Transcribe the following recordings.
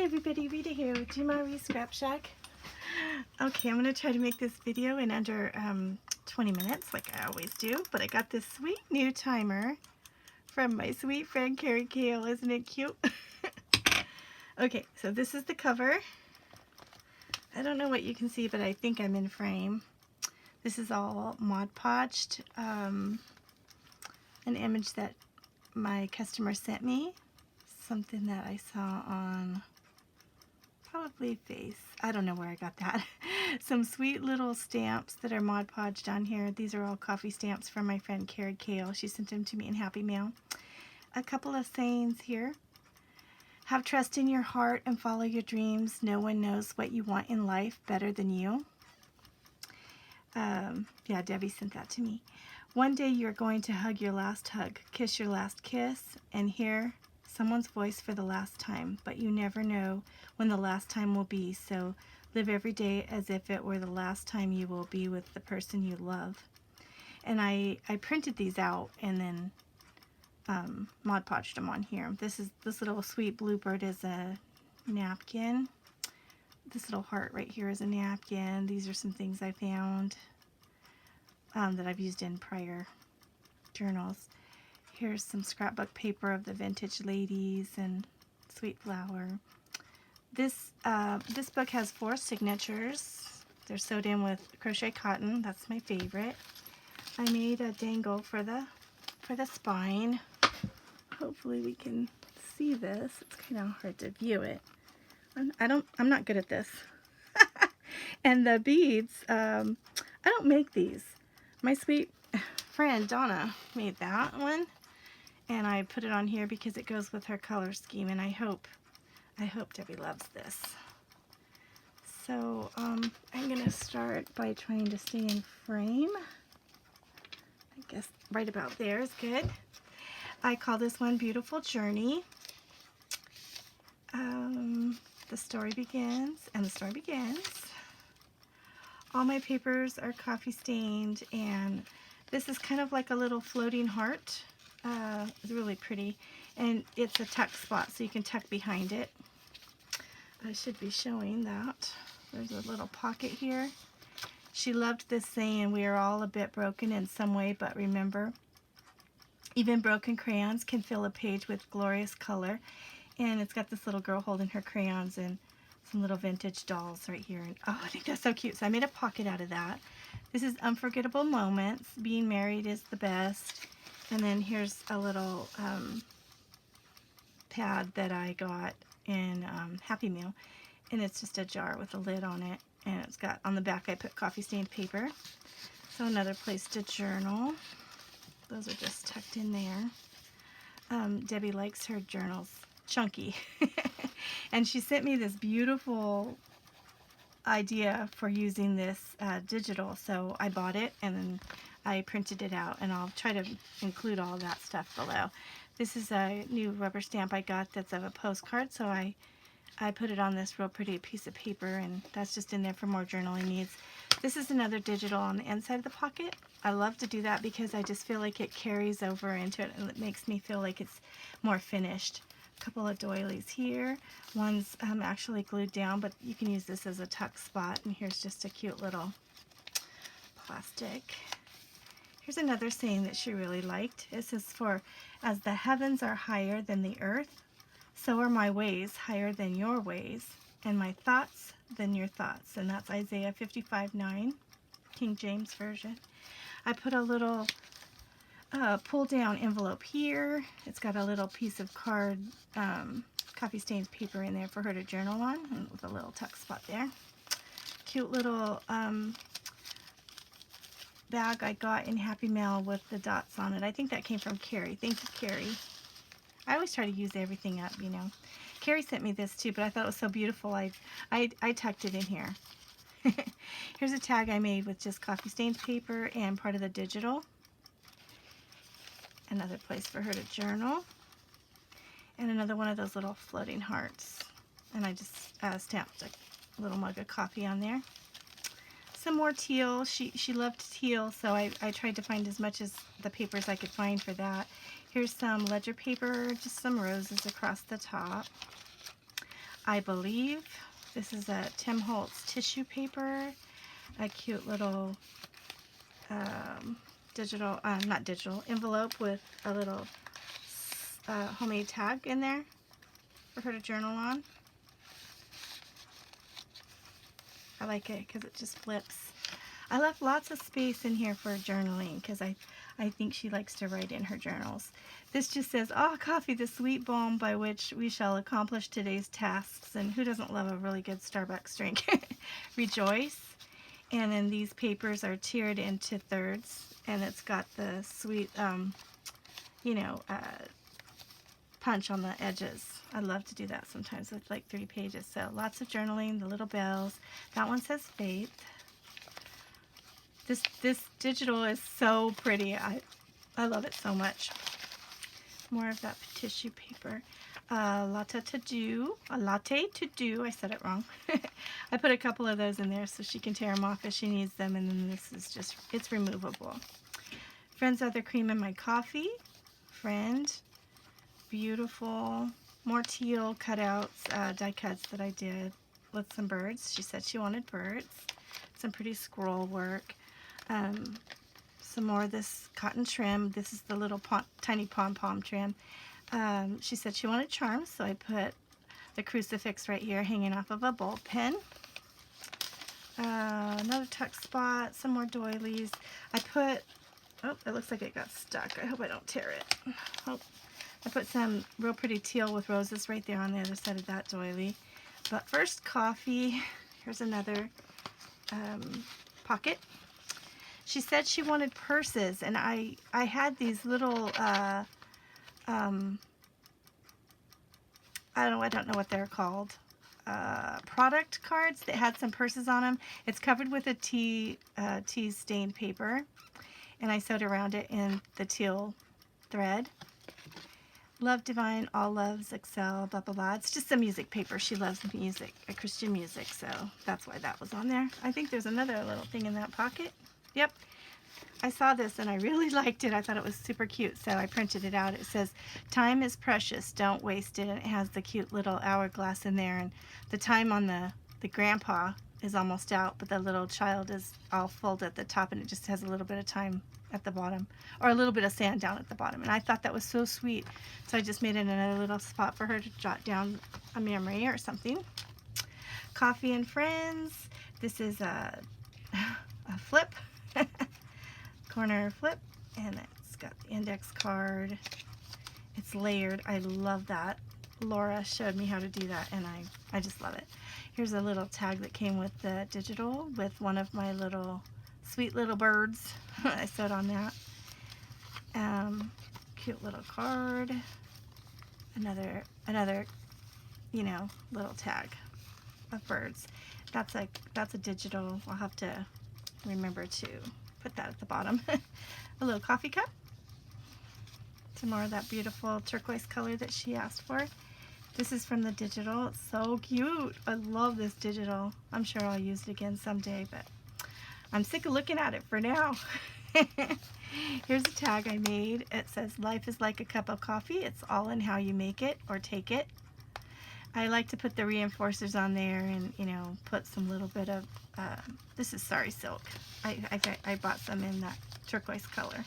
everybody, Rita here with GmaReezScrapShack. Okay, I'm going to try to make this video in under 20 minutes like I always do, but I got this sweet new timer from my sweet friend Carrie Kale. Isn't it cute? Okay, so this is the cover. I don't know what you can see, but I think I'm in frame. This is all Mod Podged, an image that my customer sent me, something that I saw on probably Face. I don't know where I got that. Some sweet little stamps that are Mod Podged on here. These are all coffee stamps from my friend Carrie Kale. She sent them to me in Happy Mail. A couple of sayings here. Have trust in your heart and follow your dreams. No one knows what you want in life better than you. Yeah, Debbie sent that to me. One day you're going to hug your last hug, kiss your last kiss, and hear someone's voice for the last time, but you never know when the last time will be, so live every day as if it were the last time you will be with the person you love. And I printed these out and then Mod Podged them on here. This little sweet bluebird is a napkin. This little heart right here is a napkin. These are some things I found that I've used in prior journals. Here's some scrapbook paper of the vintage ladies and sweet flower. This book has 4 signatures. They're sewed in with crochet cotton. That's my favorite. I made a dangle for the spine. Hopefully we can see this. It's kind of hard to view it. I'm not good at this. And the beads, I don't make these. My sweet friend Donna made that one. And I put it on here because it goes with her color scheme, and I hope Debbie loves this. So I'm gonna start by trying to stay in frame. I guess right about there is good. I call this one Beautiful Journey. The story begins, and the story begins. All my papers are coffee stained, and this is kind of like a little floating heart. It's really pretty, and it's a tuck spot, so you can tuck behind it. I should be showing that. There's a little pocket here. She loved this saying, we are all a bit broken in some way, but remember, even broken crayons can fill a page with glorious color. And it's got this little girl holding her crayons and some little vintage dolls right here. And oh, I think that's so cute. So I made a pocket out of that. This is Unforgettable Moments. Being married is the best. And then here's a little pad that I got in Happy Meal. And it's just a jar with a lid on it. And it's got, on the back I put coffee stained paper. So another place to journal. Those are just tucked in there. Debbie likes her journals chunky. And she sent me this beautiful idea for using this digital. So I bought it and then I printed it out, and I'll try to include all that stuff below. This is a new rubber stamp I got that's of a postcard, so I put it on this real pretty piece of paper, and that's just in there for more journaling needs. This is another digital on the inside of the pocket. I love to do that because I just feel like it carries over into it, and it makes me feel like it's more finished. A couple of doilies here. One's actually glued down, but you can use this as a tuck spot. And here's just a cute little plastic. Here's another saying that she really liked. It says, as the heavens are higher than the earth, so are my ways higher than your ways, and my thoughts than your thoughts. And that's Isaiah 55:9, King James Version. I put a little pull down envelope here. It's got a little piece of card, coffee stained paper in there for her to journal on, and with a little tuck spot there. Cute little bag I got in Happy Mail with the dots on it. I think that came from Carrie. Thank you, Carrie. I always try to use everything up, you know. Carrie sent me this too, but I thought it was so beautiful. I tucked it in here. Here's a tag I made with just coffee stained paper and part of the digital. Another place for her to journal. And another one of those little floating hearts. And I just stamped a little mug of coffee on there. Some more teal. She loved teal, so I tried to find as much as the papers I could find for that. Here's some ledger paper, just some roses across the top. I believe this is a Tim Holtz tissue paper, a cute little digital, not digital, envelope with a little homemade tag in there for her to journal on. I like it because it just flips. I left lots of space in here for journaling because I think she likes to write in her journals. This just says, "Ah, coffee, the sweet balm by which we shall accomplish today's tasks." And who doesn't love a really good Starbucks drink? Rejoice. And then these papers are tiered into thirds, and it's got the sweet, punch on the edges. I love to do that sometimes with like 3 pages. So lots of journaling, the little bells. That one says faith. This digital is so pretty. I love it so much. More of that tissue paper. Latte to do. I said it wrong. I put a couple of those in there so she can tear them off if she needs them. And then this is just, it's removable. Friends are the cream in my coffee. Friend. Beautiful. More teal cutouts, die cuts that I did with some birds. She said she wanted birds. Some pretty scroll work. Some more of this cotton trim. This is the little tiny pom-pom trim. She said she wanted charms, so I put the crucifix right here hanging off of a bulb pen. Another tuck spot, some more doilies. I put, oh, it looks like it got stuck. I hope I don't tear it. Oh, I put some real pretty teal with roses right there on the other side of that doily. But first, coffee. Here's another pocket. She said she wanted purses, and I had these little, I don't know what they're called, product cards that had some purses on them. It's covered with a tea stained paper, and I sewed around it in the teal thread. Love Divine, All Loves Excel, blah, blah, blah. It's just some music paper. She loves music, Christian music, so that's why that was on there. I think there's another little thing in that pocket. Yep. I saw this and I really liked it. I thought it was super cute, so I printed it out. It says, "Time is precious, don't waste it." And it has the cute little hourglass in there, and the time on the grandpa is almost out, but the little child is all folded at the top, and it just has a little bit of time at the bottom, or a little bit of sand down at the bottom. And I thought that was so sweet, so I just made it another little spot for her to jot down a memory or something. Coffee and Friends. This is a flip. Corner flip, and it's got the index card. It's layered. I love that. Laura showed me how to do that, and I just love it. Here's a little tag that came with the digital with one of my little sweet little birds. I sewed on that. Cute little card. Another little tag of birds. That's a digital. I'll have to remember to put that at the bottom. A little coffee cup. Some more of that beautiful turquoise color that she asked for. This is from the digital. It's so cute. I love this digital. I'm sure I'll use it again someday, but I'm sick of looking at it for now. Here's a tag I made. It says, "Life is like a cup of coffee. It's all in how you make it or take it." I like to put the reinforcers on there and, put some little bit of, this is Sari Silk. I bought some in that turquoise color.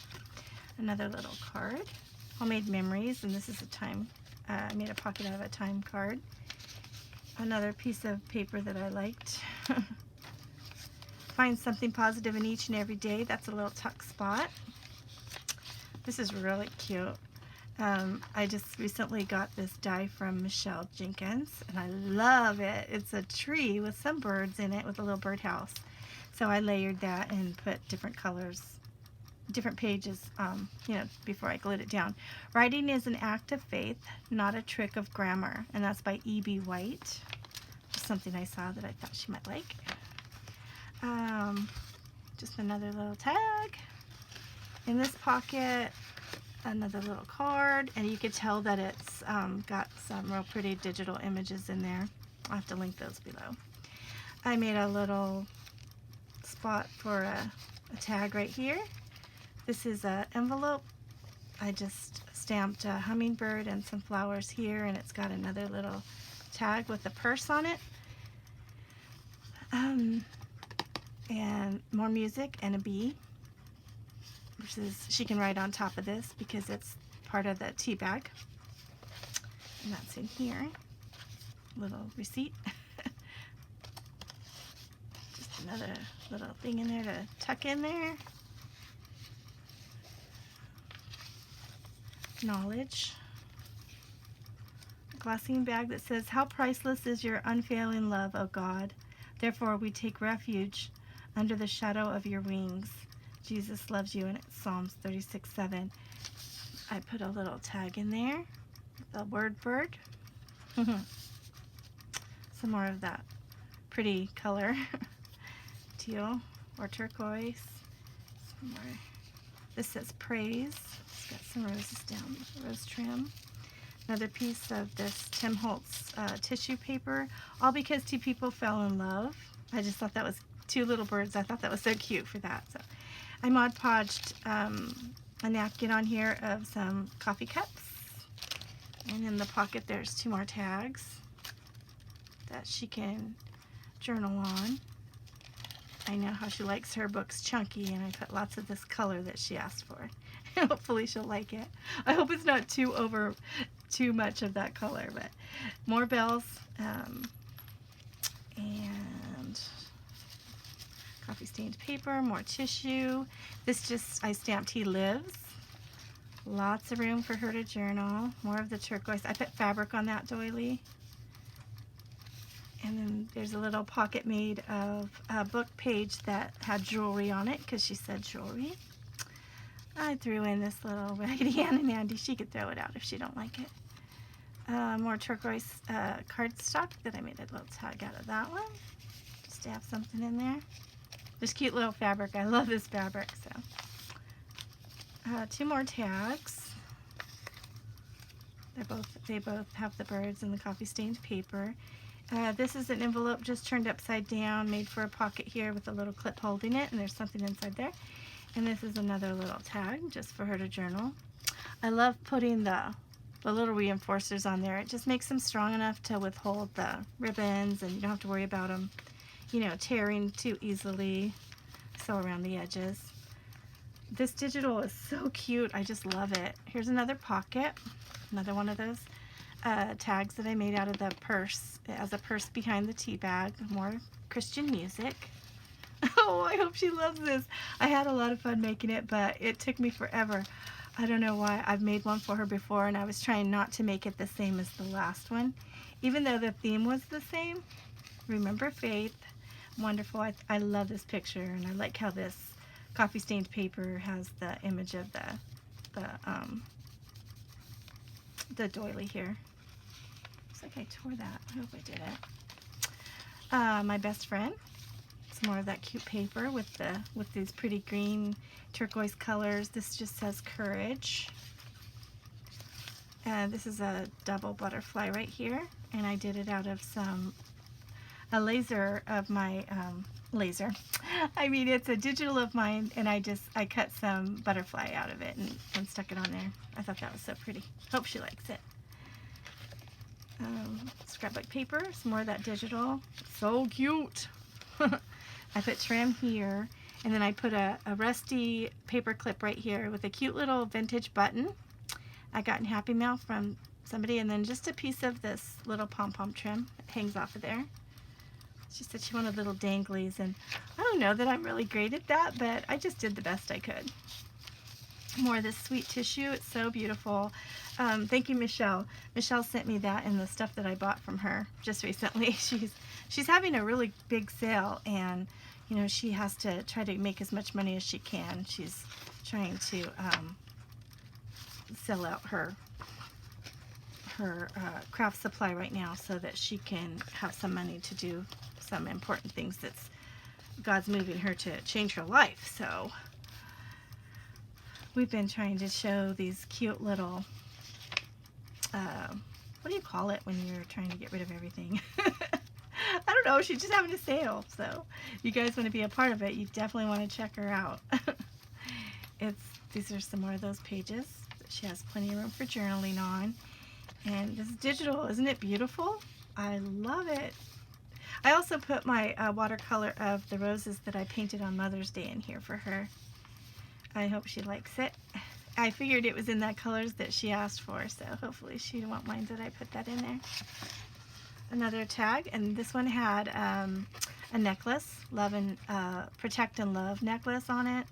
Another little card. Homemade memories, and this is a time, I made a pocket out of a time card. Another piece of paper that I liked. Find something positive in each and every day. That's a little tuck spot. This is really cute. I just recently got this die from Michelle Jenkins, and I love it. It's a tree with some birds in it with a little birdhouse. So I layered that and put different colors, different pages, before I glued it down. Writing is an act of faith, not a trick of grammar, and that's by E.B. White. Just something I saw that I thought she might like. Just another little tag. In this pocket, another little card, and you could tell that it's got some real pretty digital images in there. I'll have to link those below. I made a little spot for a tag right here. This is an envelope. I just stamped a hummingbird and some flowers here, and it's got another little tag with a purse on it. And more music and a bee. She can write on top of this because it's part of the tea bag. And that's in here. Little receipt. Just another little thing in there to tuck in there. Knowledge. A glassine bag that says, "How priceless is your unfailing love, O God. Therefore we take refuge under the shadow of your wings. Jesus loves you," and it's Psalms 36:7. I put a little tag in there. The word bird. Some more of that pretty color. Teal or turquoise. Some more. This says praise. It's got some roses down, rose trim. Another piece of this Tim Holtz tissue paper, all because two people fell in love. I just thought that was two little birds. I thought that was so cute for that. So I Mod Podged a napkin on here of some coffee cups. And in the pocket there's two more tags that she can journal on. I know how she likes her books chunky, and I put lots of this color that she asked for. Hopefully she'll like it. I hope it's not too much of that color, but more bells, and coffee stained paper, more tissue. This just, I stamped "He Lives." Lots of room for her to journal. More of the turquoise. I put fabric on that doily. And then there's a little pocket made of a book page that had jewelry on it because she said jewelry. I threw in this little Raggedy Ann and Andy. She could throw it out if she don't like it. More turquoise cardstock that I made a little tag out of that one. Just to have something in there. This cute little fabric. I love this fabric. So two more tags. They both have the birds and the coffee stained paper. This is an envelope just turned upside down, made for a pocket here with a little clip holding it, and there's something inside there. And this is another little tag just for her to journal. I love putting the little reinforcers on there. It just makes them strong enough to withhold the ribbons, and you don't have to worry about them, you know, tearing too easily. Sew around the edges. This digital is so cute. I just love it. Here's another pocket, another one of those tags that I made out of the purse, as a purse behind the tea bag. More Christian music. Oh, I hope she loves this. I had a lot of fun making it, but it took me forever. I don't know why. I've made one for her before, and I was trying not to make it the same as the last one, even though the theme was the same. Remember faith. Wonderful. I love this picture, and I like how this coffee stained paper has the image of the doily here. Looks like I tore that. I hope I did it. My best friend. Some more of that cute paper with these pretty green turquoise colors. This just says courage. And this is a double butterfly right here, and I did it out of a laser of my laser. I mean, it's a digital of mine, and I cut some butterfly out of it and stuck it on there. I thought that was so pretty. Hope she likes it. Scrapbook paper, some more of that digital. So cute. I put trim here, and then I put a rusty paper clip right here with a cute little vintage button I got in Happy Mail from somebody, and then just a piece of this little pom-pom trim that hangs off of there. She said she wanted little danglies, and I don't know that I'm really great at that, but I just did the best I could. More of this sweet tissue. It's so beautiful. Thank you, Michelle. Michelle sent me that and the stuff that I bought from her just recently. She's having a really big sale, and you know, she has to try to make as much money as she can. She's trying to sell out her craft supply right now so that she can have some money to do some important things that's God's moving her to change her life. So we've been trying to show these cute little what do you call it when you're trying to get rid of everything? I don't know, she's just having a sale, so you guys want to be a part of it, you definitely want to check her out. These are some more of those pages that she has plenty of room for journaling on. And this is digital. Isn't it beautiful? I love it. I also put my watercolor of the roses that I painted on Mother's Day in here for her. I hope she likes it. I figured it was in the colors that she asked for, so hopefully she won't mind that I put that in there. Another tag, and this one had a necklace, Love and Protect and Love necklace on it,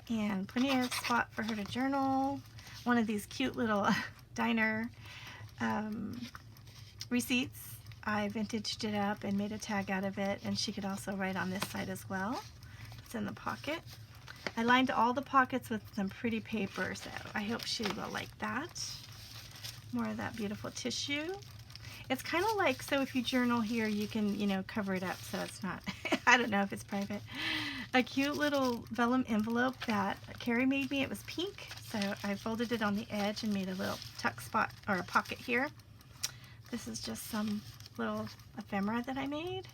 and plenty of spot for her to journal. One of these cute little diner receipts. I vintaged it up and made a tag out of it, and she could also write on this side as well. It's in the pocket. I lined all the pockets with some pretty paper, so I hope she will like that. More of that beautiful tissue. It's kind of like, so if you journal here, you can, you know, cover it up so it's not, I don't know if it's private. A cute little vellum envelope that Carrie made me. It was pink, so I folded it on the edge and made a little tuck spot or a pocket here. This is just some little ephemera that I made.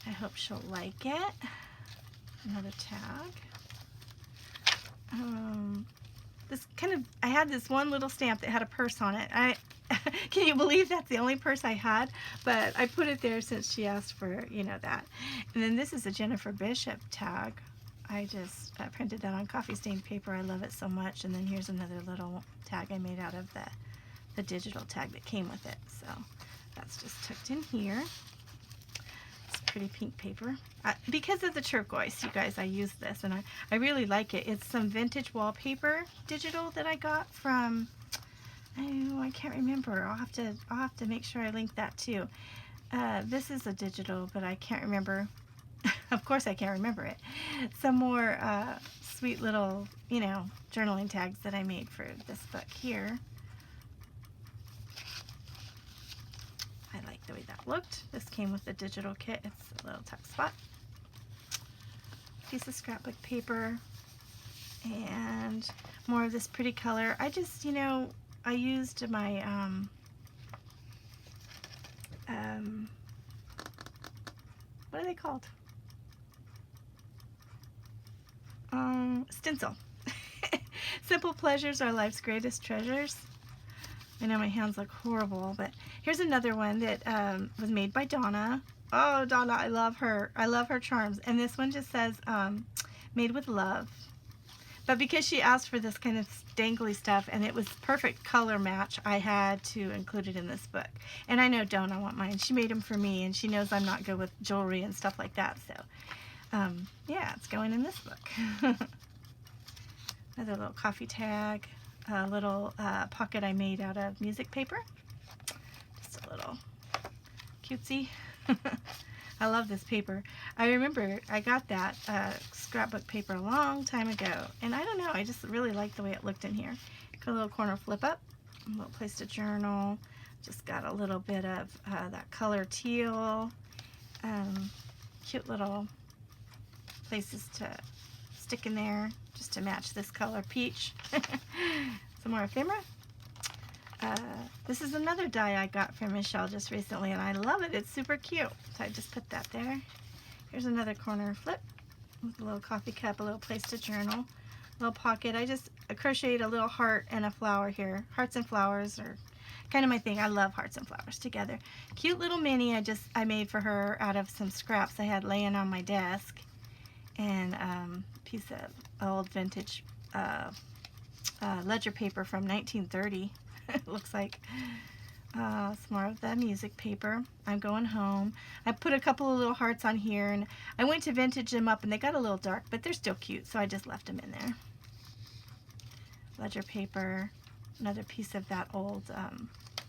I hope she'll like it. Another tag. This kind of, I had this one little stamp that had a purse on it. Can you believe that's the only purse I had? But I put it there since she asked for, you know, that. And then this is a Jennifer Bishop tag. I just printed that on coffee stained paper. I love it so much. And then here's another little tag I made out of the digital tag that came with it. So that's just tucked in here. It's pretty pink paper. Because of the turquoise, you guys, I use this, and I really like it. It's some vintage wallpaper digital that I got from, I can't remember. I'll have to make sure I link that too. This is a digital, but I can't remember. Of course I can't remember it. Some more sweet little, you know, journaling tags that I made for this book here. I like the way that looked. This came with the digital kit. It's a little tuck spot. Piece of scrapbook paper. And more of this pretty color. I just, you know, I used my what are they called? Stencil. Simple pleasures are life's greatest treasures. I know my hands look horrible, but here's another one that was made by Donna. Oh, Donna, I love her. I love her charms. And this one just says, made with love. But because she asked for this kind of dangly stuff, and it was perfect color match, I had to include it in this book. And I know Donna want mine. She made them for me, and she knows I'm not good with jewelry and stuff like that. So, yeah, it's going in this book. Another little coffee tag. A little pocket I made out of music paper. Just a little cutesy. I love this paper. I remember I got that scrapbook paper a long time ago, and I don't know, I just really like the way it looked in here. Got a little corner flip up, a little place to journal. Just got a little bit of that color teal. Cute little places to stick in there just to match this color peach. Some more ephemera. This is another die I got from Michelle just recently, and I love it. It's super cute. So I just put that there. Here's another corner flip with a little coffee cup, a little place to journal, a little pocket. I just crocheted a little heart and a flower here. Hearts and flowers are kind of my thing. I love hearts and flowers together. Cute little mini I made for her out of some scraps I had laying on my desk, and a piece of old vintage ledger paper from 1930. It looks like some more of the music paper. I'm going home. I put a couple of little hearts on here, and I went to vintage them up, and they got a little dark, but they're still cute, so I just left them in there. Ledger paper, another piece of that old,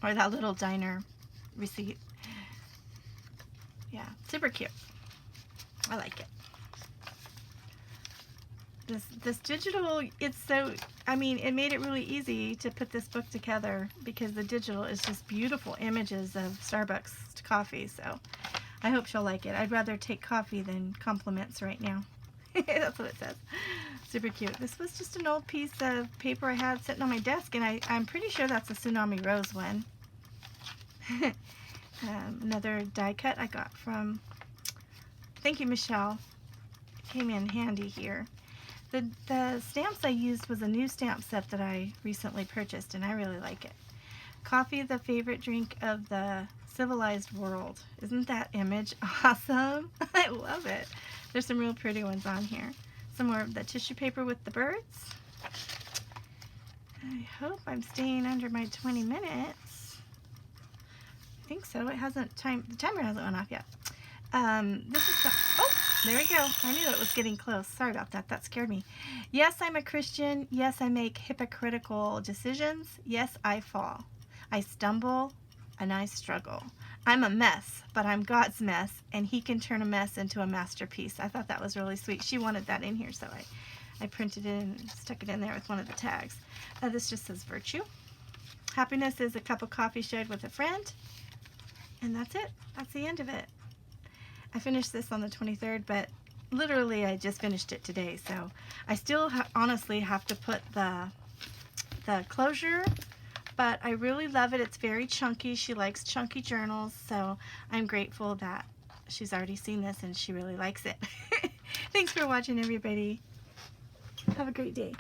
or that little diner receipt. Yeah, super cute. I like it. This digital, it's so, I mean, it made it really easy to put this book together because the digital is just beautiful images of Starbucks coffee. So I hope she'll like it. I'd rather take coffee than compliments right now. That's what it says. Super cute. This was just an old piece of paper I had sitting on my desk, and I'm pretty sure that's a Tsunami Rose one. Another die cut I got from, thank you, Michelle. It came in handy here. The stamps I used was a new stamp set that I recently purchased, and I really like it. Coffee, the favorite drink of the Civilized world. Isn't that image awesome? I love it. There's some real pretty ones on here. Some more of the tissue paper with the birds. I hope I'm staying under my 20 minutes. I think so. It hasn't the timer hasn't went off yet. This is oh, there we go. I knew it was getting close. Sorry about that. That scared me. Yes, I'm a Christian. Yes, I make hypocritical decisions. Yes, I fall. I stumble and I struggle. I'm a mess, but I'm God's mess, and He can turn a mess into a masterpiece. I thought that was really sweet. She wanted that in here, so I printed it and stuck it in there with one of the tags. This just says virtue. Happiness is a cup of coffee shared with a friend. And that's it. That's the end of it. I finished this on the 23rd, but literally I just finished it today. So I still honestly have to put the closure, but I really love it. It's very chunky. She likes chunky journals, so I'm grateful that she's already seen this and she really likes it. Thanks for watching, everybody. Have a great day.